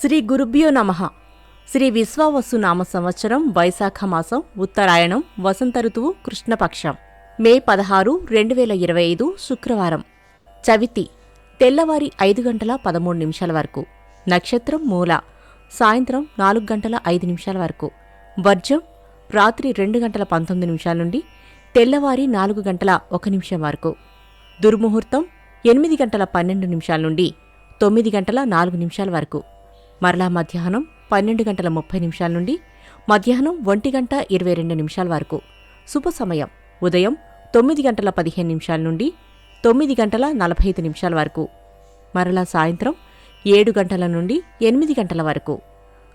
శ్రీ గురుభ్యో నమః. శ్రీ విశ్వావసు నామ సంవత్సరం వైశాఖ మాసం ఉత్తరాయణం వసంత ఋతువు కృష్ణపక్షం మే 16, 2025 శుక్రవారం. చవితి తెల్లవారి 5:13 వరకు. నక్షత్రం మూల సాయంత్రం 4:05 వరకు. వర్జం రాత్రి 2:19 నుండి తెల్లవారి 4:01 వరకు. దుర్ముహూర్తం 8:12 నుండి 9:04 వరకు. మరలా మధ్యాహ్నం 12:30 నుండి మధ్యాహ్నం 1:22 వరకు. శుభ సమయం ఉదయం 9:15 నుండి 9:45 వరకు. మరలా సాయంత్రం 7 గంటల నుండి 8 గంటల వరకు.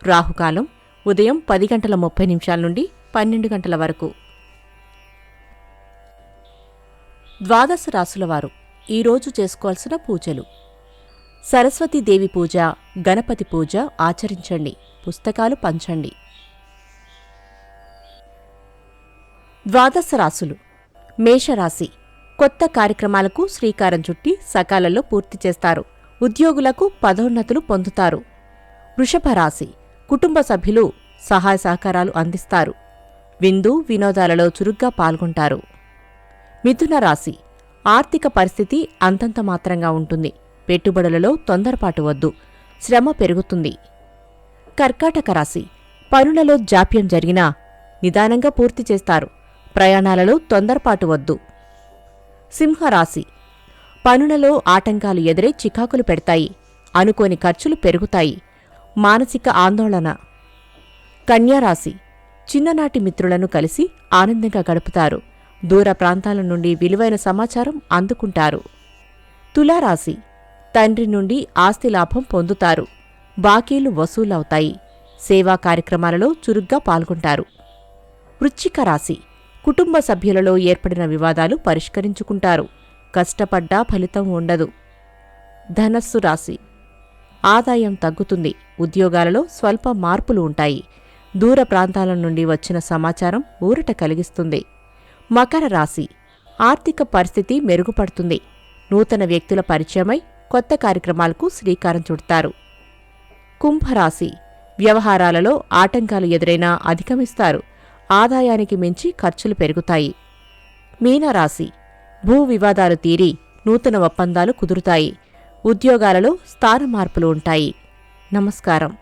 రాహుకాలం ఉదయం 10:30 నుండి 12 గంటల వరకు. ద్వాదశ రాశులవారు ఈరోజు చేసుకోవాల్సిన పూజలు: సరస్వతీదేవి పూజ, గణపతి పూజ ఆచరించండి. పుస్తకాలు పంచండి. ద్వాదశ రాశులు. మేషరాశి కొత్త కార్యక్రమాలకు శ్రీకారం చుట్టి సకాలంలో పూర్తి చేస్తారు. ఉద్యోగులకు పదోన్నతులు పొందుతారు. వృషభ రాశి కుటుంబ సభ్యులు సహాయ సహకారాలు అందిస్తారు. విందు వినోదాలలో చురుగ్గా పాల్గొంటారు. మిథున రాశి ఆర్థిక పరిస్థితి అంతంత మాత్రంగా ఉంటుంది. పెట్టుబడులలో తొందరపాటు వద్దు, శ్రమ పెరుగుతుంది. కర్కాటక రాశి పనులలో జాప్యం జరిగినా నిదానంగా పూర్తి చేస్తారు. ప్రయాణాలలో తొందరపాటు వద్దు. సింహరాశి పనులలో ఆటంకాలు ఎదురై చికాకులు పెడతాయి. అనుకోని ఖర్చులు పెరుగుతాయి. మానసిక ఆందోళన. కన్యారాశి చిన్ననాటి మిత్రులను కలిసి ఆనందంగా గడుపుతారు. దూర ప్రాంతాల నుండి విలువైన సమాచారం అందుకుంటారు. తులారాశి తండ్రి నుండి ఆస్తి లాభం పొందుతారు. బాకీలు వసూలవుతాయి. సేవా కార్యక్రమాలలో చురుగ్గా పాల్గొంటారు. వృశ్చిక రాశి కుటుంబ సభ్యులలో ఏర్పడిన వివాదాలు పరిష్కరించుకుంటారు. కష్టపడ్డా ఫలితం ఉండదు. ధనస్సు రాశి ఆదాయం తగ్గుతుంది. ఉద్యోగాలలో స్వల్ప మార్పులు ఉంటాయి. దూర ప్రాంతాల నుండి వచ్చిన సమాచారం ఊరట కలిగిస్తుంది. మకర రాశి ఆర్థిక పరిస్థితి మెరుగుపడుతుంది. నూతన వ్యక్తుల పరిచయమై కొత్త కార్యక్రమాలకు శ్రీకారం చుడతారు. కుంభరాశి వ్యవహారాలలో ఆటంకాలు ఎదురైనా అధిగమిస్తారు. ఆదాయానికి మించి ఖర్చులు పెరుగుతాయి. మీనరాశి భూ వివాదాలు తీరి నూతన ఒప్పందాలు కుదురుతాయి. ఉద్యోగాలలో స్థాన మార్పులు ఉంటాయి. నమస్కారం.